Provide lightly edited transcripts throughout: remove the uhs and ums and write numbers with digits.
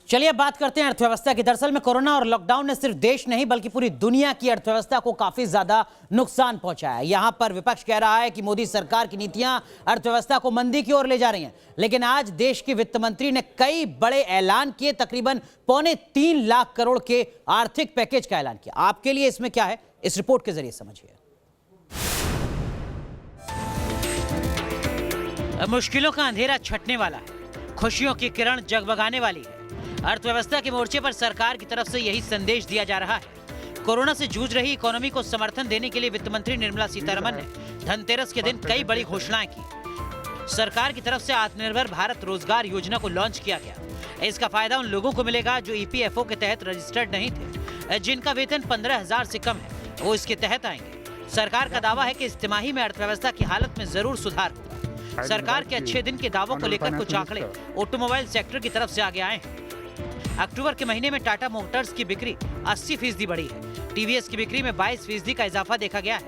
चलिए अब बात करते हैं अर्थव्यवस्था की। दरअसल में कोरोना और लॉकडाउन ने सिर्फ देश नहीं बल्कि पूरी दुनिया की अर्थव्यवस्था को काफी ज्यादा नुकसान पहुंचाया है। यहां पर विपक्ष कह रहा है कि मोदी सरकार की नीतियां अर्थव्यवस्था को मंदी की ओर ले जा रही हैं, लेकिन आज देश के वित्त मंत्री ने कई बड़े ऐलान किए। तकरीबन 3.25 लाख करोड़ के आर्थिक पैकेज का ऐलान किया। आपके लिए इसमें क्या है, इस रिपोर्ट के जरिए समझिए। मुश्किलों का अंधेरा छटने वाला है, खुशियों की किरण जगमगाने वाली है। अर्थव्यवस्था के मोर्चे पर सरकार की तरफ से यही संदेश दिया जा रहा है। कोरोना से जूझ रही इकोनॉमी को समर्थन देने के लिए वित्त मंत्री निर्मला सीतारमण ने धनतेरस के दिन कई बड़ी घोषणाएं की। सरकार की तरफ से आत्मनिर्भर भारत रोजगार योजना को लॉन्च किया गया। इसका फायदा उन लोगों को मिलेगा जो ईपीएफओ के तहत रजिस्टर्ड नहीं थे, जिनका वेतन 15,000 से कम है, वो इसके तहत आएंगे। सरकार का दावा है कि इस तिमाही में अर्थव्यवस्था की हालत में जरूर सुधार होगा। सरकार के अच्छे दिन के दावों को लेकर कुछ आंकड़े ऑटोमोबाइल सेक्टर की तरफ से आगे आए हैं। अक्टूबर के महीने में टाटा मोटर्स की बिक्री 80% बढ़ी है। टीवीएस की बिक्री में 22% का इजाफा देखा गया है।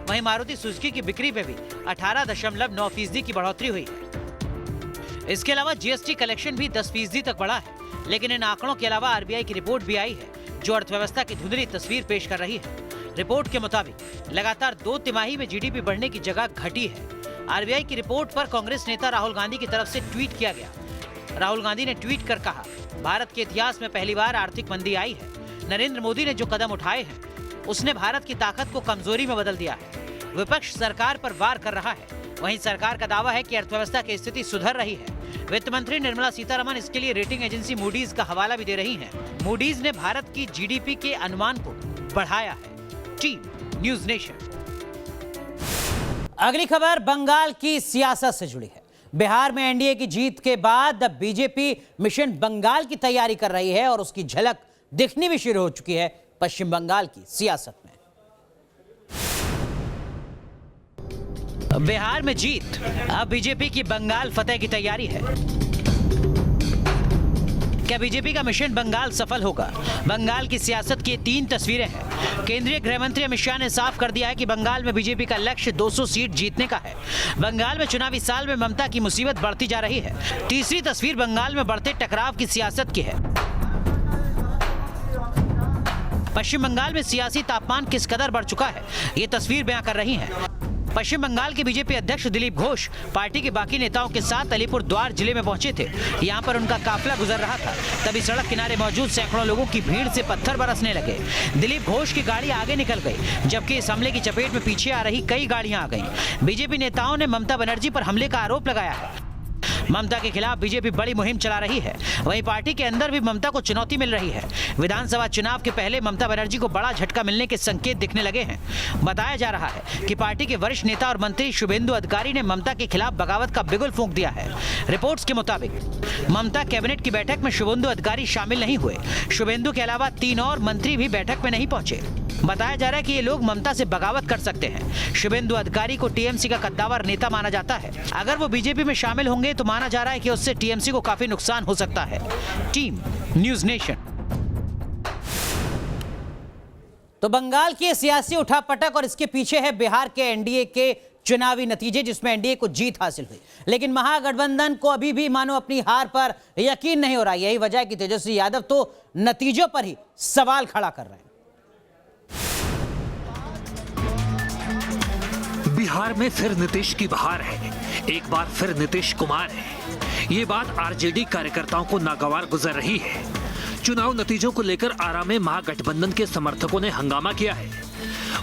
वहीं मारुति सुजुकी की बिक्री में भी 18.9% की बढ़ोतरी हुई है। इसके अलावा जीएसटी कलेक्शन भी 10% तक बढ़ा है। लेकिन इन आंकड़ों के अलावा आरबीआई की रिपोर्ट भी आई है, जो अर्थव्यवस्था की धुंधली तस्वीर पेश कर रही है। रिपोर्ट के मुताबिक लगातार 2 तिमाही में जीडीपी बढ़ने की जगह घटी है। आरबीआई की रिपोर्ट पर कांग्रेस नेता राहुल गांधी की तरफ से ट्वीट किया गया। राहुल गांधी ने ट्वीट कर कहा, भारत के इतिहास में पहली बार आर्थिक मंदी आई है। नरेंद्र मोदी ने जो कदम उठाए हैं, उसने भारत की ताकत को कमजोरी में बदल दिया है। विपक्ष सरकार पर वार कर रहा है, वहीं सरकार का दावा है कि अर्थव्यवस्था की स्थिति सुधर रही है। वित्त मंत्री निर्मला सीतारमण इसके लिए रेटिंग एजेंसी मूडीज का हवाला भी दे रही है। मूडीज ने भारत की जीडीपी के अनुमान को बढ़ाया है। Team news nation. अगली खबर बंगाल की सियासत से जुड़ी है। बिहार में एनडीए की जीत के बाद अब बीजेपी मिशन बंगाल की तैयारी कर रही है और उसकी झलक दिखनी भी शुरू हो चुकी है पश्चिम बंगाल की सियासत में। बिहार में जीत, अब बीजेपी की बंगाल फतेह की तैयारी है। क्या बीजेपी का मिशन बंगाल सफल होगा? बंगाल की सियासत की 3 तस्वीरें हैं। केंद्रीय गृह मंत्री अमित शाह ने साफ कर दिया है कि बंगाल में बीजेपी का लक्ष्य 200 सीट जीतने का है। बंगाल में चुनावी साल में ममता की मुसीबत बढ़ती जा रही है। तीसरी तस्वीर बंगाल में बढ़ते टकराव की सियासत की है। पश्चिम बंगाल में सियासी तापमान किस कदर बढ़ चुका है, ये तस्वीर बयां कर रही है। पश्चिम बंगाल के बीजेपी अध्यक्ष दिलीप घोष पार्टी के बाकी नेताओं के साथ अलीपुरद्वार जिले में पहुंचे थे। यहां पर उनका काफिला गुजर रहा था, तभी सड़क किनारे मौजूद सैकड़ों लोगों की भीड़ से पत्थर बरसने लगे। दिलीप घोष की गाड़ी आगे निकल गई, जबकि इस हमले की चपेट में पीछे आ रही कई गाड़ियां आ गईं। बीजेपी नेताओं ने ममता बनर्जी पर हमले का आरोप लगाया है। ममता के खिलाफ बीजेपी बड़ी मुहिम चला रही है। वहीं पार्टी के अंदर भी ममता को चुनौती मिल रही है। विधानसभा चुनाव के पहले ममता बनर्जी को बड़ा झटका मिलने के संकेत दिखने लगे हैं। बताया जा रहा है कि पार्टी के वरिष्ठ नेता और मंत्री शुभेंदु अधिकारी ने ममता के खिलाफ बगावत का बिगुल फूंक दिया है। रिपोर्ट्स के मुताबिक ममता कैबिनेट की बैठक में शुभेंदु अधिकारी शामिल नहीं हुए। शुभेंदु के अलावा 3 और मंत्री भी बैठक में नहीं पहुंचे। बताया जा रहा है कि ये लोग ममता से बगावत कर सकते हैं। शुभेंदु अधिकारी को टीएमसी का कद्दावर नेता माना जाता है। अगर वो बीजेपी में शामिल होंगे तो माना जा रहा है कि उससे टीएमसी को काफी नुकसान हो सकता है। Team news nation. तो बंगाल की सियासी उठापटक और इसके पीछे है बिहार के एनडीए के चुनावी नतीजे, जिसमें एनडीए को जीत हासिल हुई। लेकिन महागठबंधन को अभी भी मानो अपनी हार पर यकीन नहीं हो रहा। यही वजह है कि तेजस्वी यादव तो नतीजों पर ही सवाल खड़ा कर रहे हैं। बिहार में फिर नीतीश की बहार है। एक बार फिर नीतीश कुमार है। ये बात आरजेडी कार्यकर्ताओं को नागवार गुजर रही है। चुनाव नतीजों को लेकर आरा में महागठबंधन के समर्थकों ने हंगामा किया है।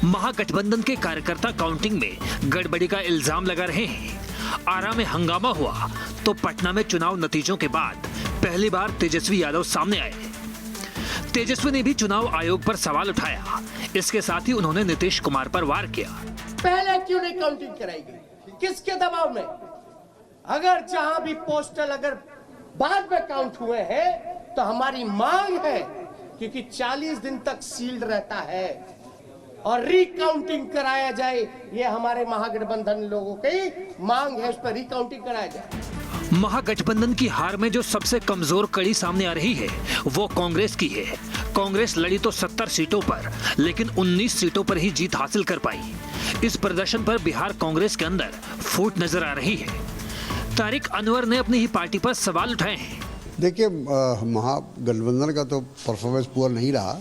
महागठबंधन के कार्यकर्ता काउंटिंग में गड़बड़ी का इल्जाम लगा रहे हैं। आरा में हंगामा हुआ तो पटना में चुनाव नतीजों के बाद पहली बार तेजस्वी यादव सामने आए। तेजस्वी ने भी चुनाव आयोग पर सवाल उठाया। इसके साथ ही उन्होंने नीतीश कुमार पर वार किया। पहले क्यों नहीं काउंटिंग कराई गई? किसके दबाव में? अगर जहां भी पोस्टल अगर बाद में काउंट हुए हैं तो हमारी मांग है, क्योंकि 40 दिन तक सील्ड रहता है, और रिकाउंटिंग कराया जाए। ये हमारे महागठबंधन लोगों की मांग है, उस पर रिकाउंटिंग कराया जाए। महागठबंधन की हार में जो सबसे कमजोर कड़ी सामने आ रही है वो कांग्रेस की है। कांग्रेस लड़ी तो 70 सीटों पर, लेकिन 19 सीटों पर ही जीत हासिल कर पाई। इस प्रदर्शन पर बिहार कांग्रेस के अंदर फूट नजर आ रही है। तारिक अनवर ने अपनी ही पार्टी पर सवाल उठाए हैं। देखिए, महागठबंधन का तो परफॉर्मेंस पुअर नहीं रहा,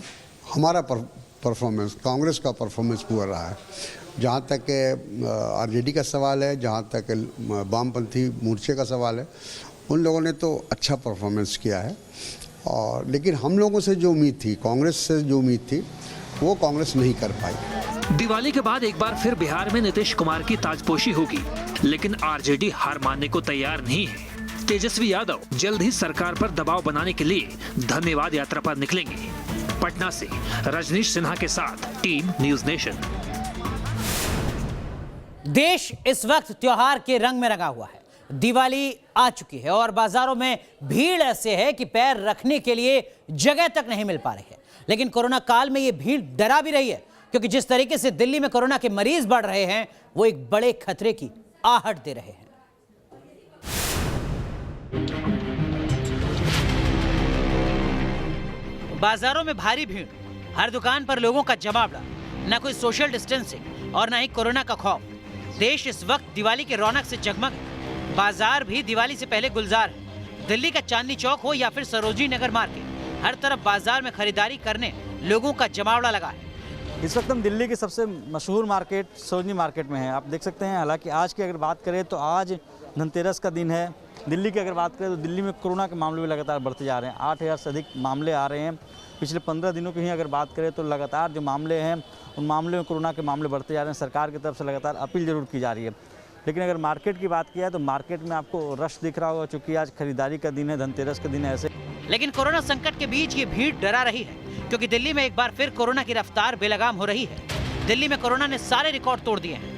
हमारा परफॉर्मेंस, कांग्रेस का परफॉर्मेंस पुअर रहा है। जहाँ तक आरजेडी का सवाल है, जहाँ तक वामपंथी मोर्चे का सवाल है, उन लोगों ने तो अच्छा परफॉर्मेंस किया है। और लेकिन हम लोगों से जो उम्मीद थी, कांग्रेस से जो उम्मीद थी, वो कांग्रेस नहीं कर पाई। दिवाली के बाद एक बार फिर बिहार में नीतीश कुमार की ताजपोशी होगी, लेकिन आरजेडी हार मानने को तैयार नहीं है। तेजस्वी यादव जल्द ही सरकार पर दबाव बनाने के लिए धन्यवाद यात्रा पर निकलेंगे। पटना से रजनीश सिन्हा के साथ टीम न्यूज नेशन। देश इस वक्त त्योहार के रंग में रंगा हुआ है। दिवाली आ चुकी है और बाजारों में भीड़ ऐसे है कि पैर रखने के लिए जगह तक नहीं मिल पा रही है। लेकिन कोरोना काल में यह भीड़ डरा भी रही है, क्योंकि जिस तरीके से दिल्ली में कोरोना के मरीज बढ़ रहे हैं, वो एक बड़े खतरे की आहट दे रहे हैं। बाजारों में भारी भीड़, हर दुकान पर लोगों का जमावड़ा, न कोई सोशल डिस्टेंसिंग और न ही कोरोना का खौफ। देश इस वक्त दिवाली के रौनक से जगमग है। बाजार भी दिवाली से पहले गुलजार है। दिल्ली का चांदनी चौक हो या फिर सरोजनी नगर मार्केट, हर तरफ बाजार में खरीदारी करने लोगों का जमावड़ा लगा है। इस वक्त हम दिल्ली की सबसे मशहूर मार्केट सरोजनी मार्केट में हैं। आप देख सकते हैं, हालांकि आज की अगर बात करें तो आज धनतेरस का दिन है। दिल्ली की अगर बात करें तो दिल्ली में कोरोना के मामले भी लगातार बढ़ते जा रहे हैं। 8,000 से अधिक मामले आ रहे हैं। पिछले 15 दिनों की ही अगर बात करें तो लगातार जो मामले हैं, उन मामले में कोरोना के मामले बढ़ते जा रहे हैं। सरकार की तरफ से लगातार अपील जरूर की जा रही है। लेकिन अगर मार्केट की बात किया तो मार्केट में आपको रश दिख रहा होगा, चूँकि आज खरीदारी का दिन है, धनतेरस का दिन है। ऐसे लेकिन कोरोना संकट के बीच ये भीड़ डरा रही है, क्योंकि दिल्ली में एक बार फिर कोरोना की रफ्तार बेलगाम हो रही है। दिल्ली में कोरोना ने सारे रिकॉर्ड तोड़ दिए हैं।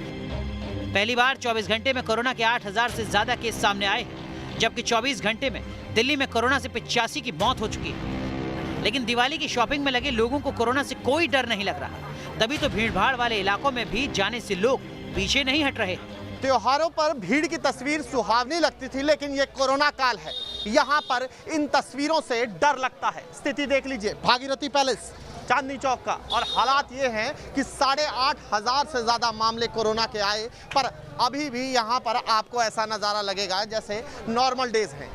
पहली बार 24 घंटे में कोरोना के 8,000 से ज्यादा केस सामने आए हैं, जबकि 24 घंटे में दिल्ली में कोरोना से 85 की मौत हो चुकी है। लेकिन दिवाली की शॉपिंग में लगे लोगों को कोरोना से कोई डर नहीं लग रहा। तभी तो भीड़भाड़ वाले इलाकों में भी जाने से लोग पीछे नहीं हट रहे। त्योहारों पर भीड़ की तस्वीर सुहावनी लगती थी, लेकिन ये कोरोना काल है, यहाँ पर इन तस्वीरों से डर लगता है। स्थिति देख लीजिए भागीरथी पैलेस, चांदनी चौक का, और हालात ये हैं कि 8,500 से ज़्यादा मामले कोरोना के आए, पर अभी भी यहाँ पर आपको ऐसा नज़ारा लगेगा जैसे नॉर्मल डेज हैं।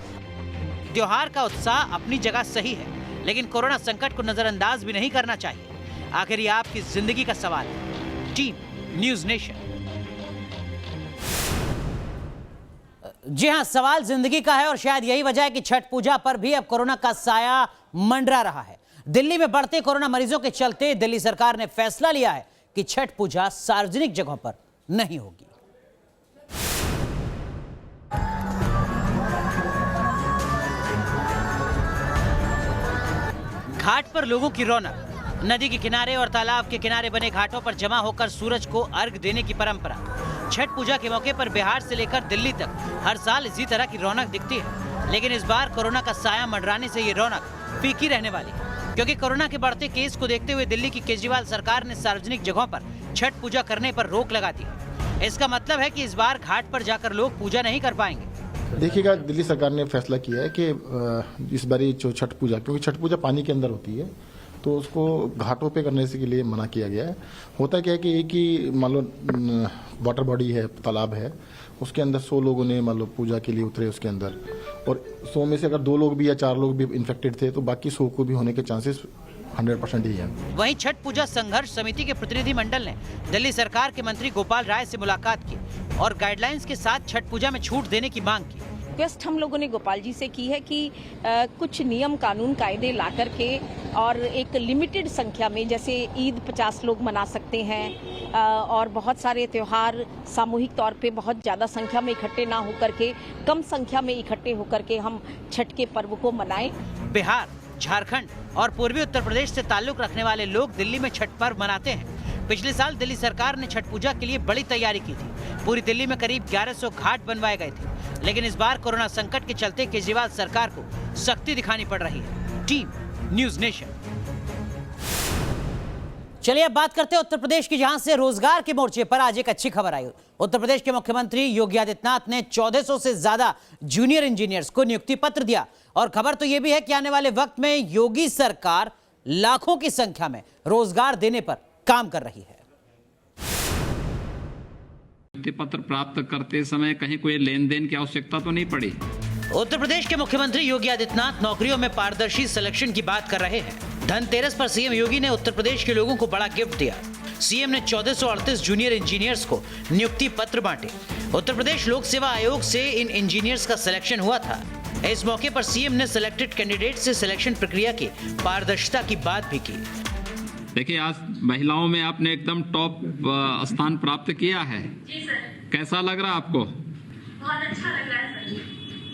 त्योहार का उत्साह अपनी जगह सही है, लेकिन कोरोना संकट को नजरअंदाज भी नहीं करना चाहिए। आखिर ये आपकी जिंदगी का सवाल है। Team news nation. जी हां, सवाल जिंदगी का है और शायद यही वजह है कि छठ पूजा पर भी अब कोरोना का साया मंडरा रहा है। दिल्ली में बढ़ते कोरोना मरीजों के चलते दिल्ली सरकार ने फैसला लिया है कि छठ पूजा सार्वजनिक जगहों पर नहीं होगी। घाट पर लोगों की रौनक। नदी के किनारे और तालाब के किनारे बने घाटों पर जमा होकर सूरज को अर्घ देने की परंपरा। छठ पूजा के मौके पर बिहार से लेकर दिल्ली तक हर साल इसी तरह की रौनक दिखती है, लेकिन इस बार कोरोना का साया मंडराने से ये रौनक फीकी रहने वाली है, क्योंकि कोरोना के बढ़ते केस को देखते हुए दिल्ली की केजरीवाल सरकार ने सार्वजनिक जगहों पर छठ पूजा करने पर रोक लगा दी। इसका मतलब है कि इस बार घाट पर जाकर लोग पूजा नहीं कर पाएंगे। देखिएगा, दिल्ली सरकार ने फैसला किया है कि इस बार जो छठ पूजा, क्योंकि छठ पूजा पानी के अंदर होती है, तो उसको घाटों पे करने से के लिए मना किया गया है। होता क्या है कि एक ही मान लो वाटर बॉडी है, तालाब है, उसके अंदर 100 लोगों ने मान लो पूजा के लिए उतरे उसके अंदर, और 100 में से अगर 2 लोग भी या 4 लोग भी इन्फेक्टेड थे तो बाकी 100 को भी होने के चांसेस 100% ही है। वहीं छठ पूजा संघर्ष समिति के प्रतिनिधि मंडल ने दिल्ली सरकार के मंत्री गोपाल राय से मुलाकात की और गाइडलाइंस के साथ छठ पूजा में छूट देने की मांग की। रिक्वेस्ट हम लोगों ने गोपाल जी से की है कि कुछ नियम कानून कायदे ला करके और एक लिमिटेड संख्या में, जैसे ईद 50 लोग मना सकते हैं और बहुत सारे त्योहार सामूहिक तौर पे बहुत ज़्यादा संख्या में इकट्ठे ना होकर के कम संख्या में इकट्ठे होकर के हम छठ के पर्व को मनाएं। बिहार, झारखंड और पूर्वी उत्तर प्रदेश से ताल्लुक रखने वाले लोग दिल्ली में छठ पर्व मनाते हैं। पिछले साल दिल्ली सरकार ने छठ पूजा के लिए बड़ी तैयारी की थी। पूरी दिल्ली में करीब 1100 घाट बनवाए गए थे, लेकिन इस बार कोरोना संकट के चलते केजरीवाल सरकार को सख्ती दिखानी पड़ रही है। Team news nation. चलिए अब बात करते हैं उत्तर प्रदेश की, जहां से रोजगार के मोर्चे पर आज एक अच्छी खबर आई। उत्तर प्रदेश के मुख्यमंत्री योगी आदित्यनाथ ने 1400 से ज्यादा जूनियर इंजीनियर्स को नियुक्ति पत्र दिया और खबर तो यह भी है कि आने वाले वक्त में योगी सरकार लाखों की संख्या में रोजगार देने पर काम कर रही है। नियुक्ति पत्र प्राप्त करते समय कहीं कोई लेन देन की आवश्यकता तो नहीं पड़ी। उत्तर प्रदेश के मुख्यमंत्री योगी आदित्यनाथ नौकरियों में पारदर्शी सिलेक्शन की बात कर रहे हैं। धनतेरस पर सीएम योगी ने उत्तर प्रदेश के लोगों को बड़ा गिफ्ट दिया। सीएम ने 1438 जूनियर इंजीनियर्स को नियुक्ति पत्र बांटे। उत्तर प्रदेश लोक सेवा आयोग से इन इंजीनियर्स का सिलेक्शन हुआ था। इस मौके पर सीएम ने सिलेक्टेड कैंडिडेट से सिलेक्शन प्रक्रिया की पारदर्शिता की बात भी की। देखिए, आज महिलाओं में आपने एकदम टॉप स्थान प्राप्त किया है। जी सर। कैसा लग रहा आपको? बहुत अच्छा लग रहा है सर।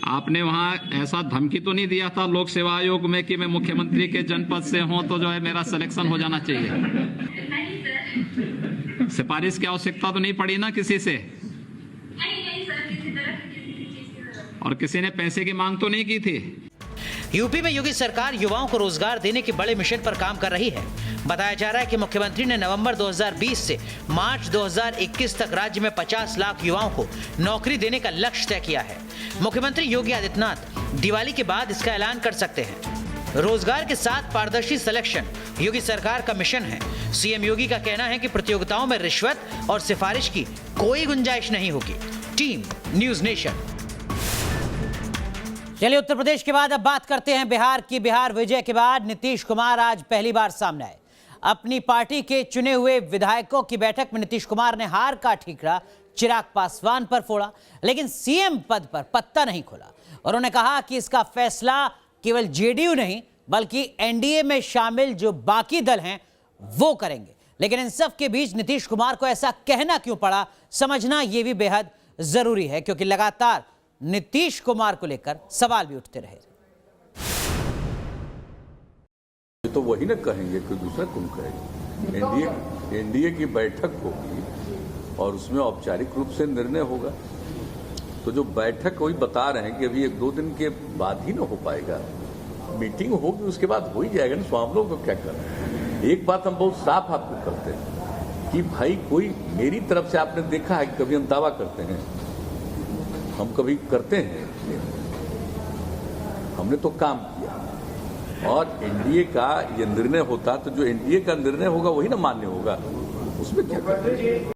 आपने वहाँ ऐसा धमकी तो नहीं दिया था लोक सेवा आयोग में कि मैं मुख्यमंत्री के जनपद से हूँ तो जो है मेरा सिलेक्शन हो जाना चाहिए? नहीं सर। सिफारिश की आवश्यकता तो नहीं पड़ी ना किसी से? नहीं सर, किसी तरह किसी चीज की जरूरत। और किसी ने पैसे की मांग तो नहीं की थी? यूपी में योगी सरकार युवाओं को रोजगार देने के बड़े मिशन पर काम कर रही है। बताया जा रहा है कि मुख्यमंत्री ने नवंबर 2020 से मार्च 2021 तक राज्य में 50 लाख युवाओं को नौकरी देने का लक्ष्य तय किया है। मुख्यमंत्री योगी आदित्यनाथ दिवाली के बाद इसका ऐलान कर सकते हैं। रोजगार के साथ पारदर्शी सिलेक्शन योगी सरकार का मिशन है। सीएम योगी का कहना है कि प्रतियोगिताओं में रिश्वत और सिफारिश की कोई गुंजाइश नहीं होगी। Team news nation. चलिए, उत्तर प्रदेश के बाद अब बात करते हैं बिहार की। बिहार विजय के बाद नीतीश कुमार आज पहली बार सामने आए। अपनी पार्टी के चुने हुए विधायकों की बैठक में नीतीश कुमार ने हार का ठीकरा चिराग पासवान पर फोड़ा, लेकिन सीएम पद पर पत्ता नहीं खोला। उन्होंने कहा कि इसका फैसला केवल जेडीयू नहीं बल्कि एनडीए में शामिल जो बाकी दल हैं वो करेंगे। लेकिन इन सब के बीच नीतीश कुमार को ऐसा कहना क्यों पड़ा, समझना यह भी बेहद जरूरी है, क्योंकि लगातार नीतीश कुमार को लेकर सवाल भी उठते रहे। तो वही ना कहेंगे, कोई दूसरा कौन कहेगा? एनडीए की बैठक होगी और उसमें औपचारिक रूप से निर्णय होगा। तो जो बैठक वही बता रहे हैं कि अभी 1-2 दिन के बाद ही ना हो पाएगा। मीटिंग होगी उसके बाद हो ही जाएगा ना। तो हम लोग को क्या करना? एक बात हम बहुत साफ आपको करते हैं कि भाई कोई मेरी तरफ से आपने देखा है कि कभी हम दावा करते हैं, हम कभी करते हैं, हमने तो काम किया। और एनडीए का ये निर्णय होता तो जो एनडीए का निर्णय होगा वही ना मान्य होगा, उसमें क्या करते हैं?